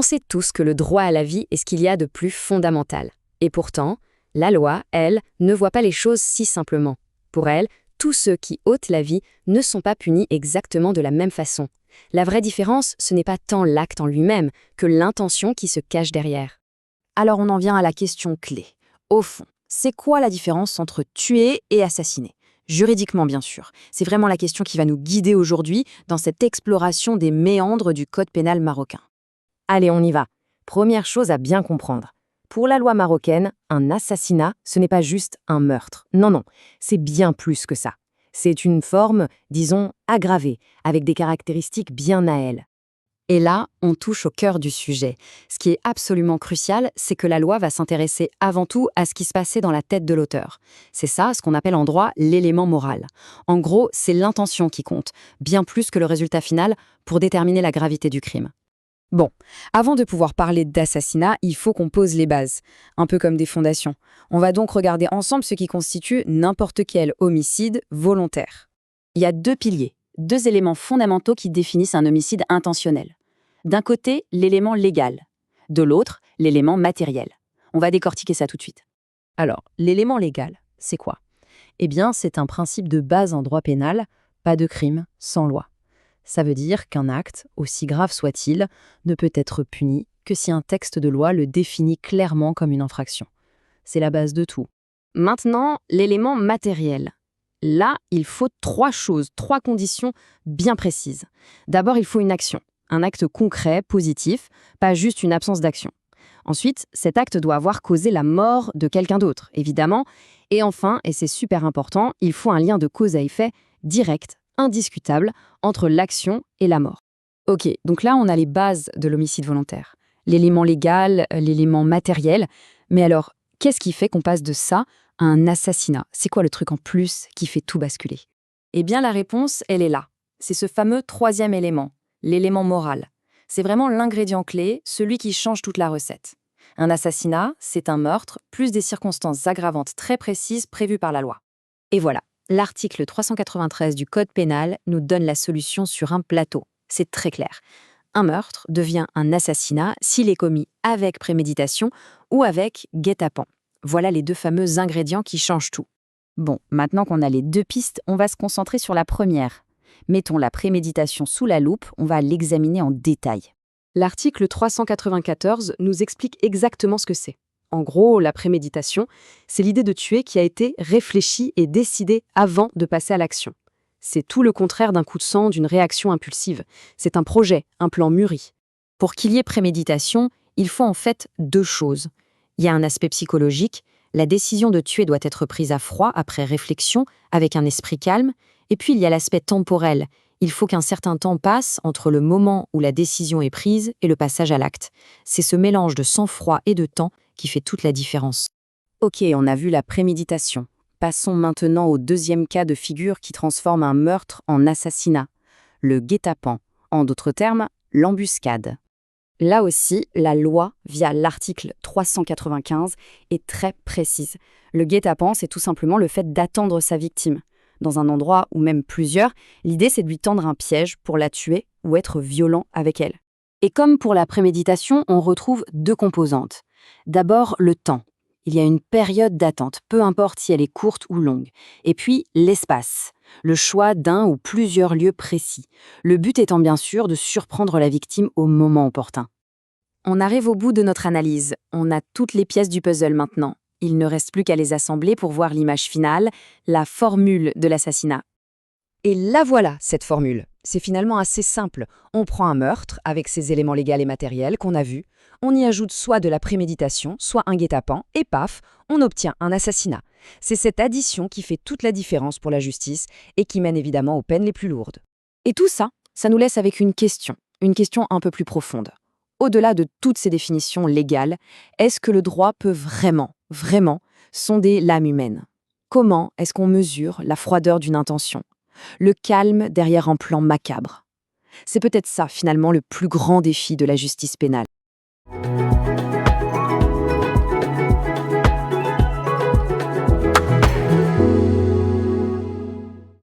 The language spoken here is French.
sait tous que le droit à la vie est ce qu'il y a de plus fondamental. Et pourtant, la loi, elle, ne voit pas les choses si simplement. Pour elle, tous ceux qui ôtent la vie ne sont pas punis exactement de la même façon. La vraie différence, ce n'est pas tant l'acte en lui-même que l'intention qui se cache derrière. Alors on en vient à la question clé. Au fond, c'est quoi la différence entre tuer et assassiner? Juridiquement, bien sûr. C'est vraiment la question qui va nous guider aujourd'hui dans cette exploration des méandres du code pénal marocain. Allez, on y va. Première chose à bien comprendre. Pour la loi marocaine, un assassinat, ce n'est pas juste un meurtre. Non, c'est bien plus que ça. C'est une forme, disons, aggravée, avec des caractéristiques bien à elle. Et là, on touche au cœur du sujet. Ce qui est absolument crucial, c'est que la loi va s'intéresser avant tout à ce qui se passait dans la tête de l'auteur. C'est ça, ce qu'on appelle en droit l'élément moral. En gros, c'est l'intention qui compte, bien plus que le résultat final, pour déterminer la gravité du crime. Bon, avant de pouvoir parler d'assassinat, il faut qu'on pose les bases, un peu comme des fondations. On va donc regarder ensemble ce qui constitue n'importe quel homicide volontaire. Il y a deux piliers, deux éléments fondamentaux qui définissent un homicide intentionnel. D'un côté, l'élément légal. De l'autre, l'élément matériel. On va décortiquer ça tout de suite. Alors, l'élément légal, c'est quoi? Eh bien, c'est un principe de base en droit pénal, pas de crime sans loi. Ça veut dire qu'un acte, aussi grave soit-il, ne peut être puni que si un texte de loi le définit clairement comme une infraction. C'est la base de tout. Maintenant, l'élément matériel. Là, il faut trois choses, trois conditions bien précises. D'abord, il faut une action, un acte concret, positif, pas juste une absence d'action. Ensuite, cet acte doit avoir causé la mort de quelqu'un d'autre, évidemment. Et enfin, et c'est super important, il faut un lien de cause à effet direct, indiscutable, entre l'action et la mort. Ok, donc là, on a les bases de l'homicide volontaire. L'élément légal, l'élément matériel. Mais alors, qu'est-ce qui fait qu'on passe de ça à un assassinat? C'est quoi le truc en plus qui fait tout basculer? Eh bien, la réponse, elle est là. C'est ce fameux troisième élément, l'élément moral. C'est vraiment l'ingrédient clé, celui qui change toute la recette. Un assassinat, c'est un meurtre, plus des circonstances aggravantes très précises prévues par la loi. Et voilà, l'article 393 du Code pénal nous donne la solution sur un plateau. C'est très clair. Un meurtre devient un assassinat s'il est commis avec préméditation ou avec guet-apens. Voilà les deux fameux ingrédients qui changent tout. Bon, maintenant qu'on a les deux pistes, on va se concentrer sur la première. Mettons la préméditation sous la loupe, on va l'examiner en détail. L'article 394 nous explique exactement ce que c'est. En gros, la préméditation, c'est l'idée de tuer qui a été réfléchie et décidée avant de passer à l'action. C'est tout le contraire d'un coup de sang, d'une réaction impulsive. C'est un projet, un plan mûri. Pour qu'il y ait préméditation, il faut en fait deux choses. Il y a un aspect psychologique, la décision de tuer doit être prise à froid après réflexion, avec un esprit calme, et puis il y a l'aspect temporel. Il faut qu'un certain temps passe entre le moment où la décision est prise et le passage à l'acte. C'est ce mélange de sang-froid et de temps qui fait toute la différence. Ok, on a vu la préméditation. Passons maintenant au deuxième cas de figure qui transforme un meurtre en assassinat, le guet-apens, en d'autres termes, l'embuscade. Là aussi, la loi, via l'article 395, est très précise. Le guet-apens, c'est tout simplement le fait d'attendre sa victime. Dans un endroit ou même plusieurs, l'idée c'est de lui tendre un piège pour la tuer ou être violent avec elle. Et comme pour la préméditation, on retrouve deux composantes. D'abord, le temps. Il y a une période d'attente, peu importe si elle est courte ou longue. Et puis, l'espace. Le choix d'un ou plusieurs lieux précis. Le but étant bien sûr de surprendre la victime au moment opportun. On arrive au bout de notre analyse. On a toutes les pièces du puzzle maintenant. Il ne reste plus qu'à les assembler pour voir l'image finale, la formule de l'assassinat. Et la voilà, cette formule. C'est finalement assez simple. On prend un meurtre, avec ses éléments légaux et matériels qu'on a vus, on y ajoute soit de la préméditation, soit un guet-apens, et paf, on obtient un assassinat. C'est cette addition qui fait toute la différence pour la justice et qui mène évidemment aux peines les plus lourdes. Et tout ça, ça nous laisse avec une question un peu plus profonde. Au-delà de toutes ces définitions légales, est-ce que le droit peut vraiment sonder l'âme humaine? Comment est-ce qu'on mesure la froideur d'une intention? Le calme derrière un plan macabre? C'est peut-être ça, finalement, le plus grand défi de la justice pénale.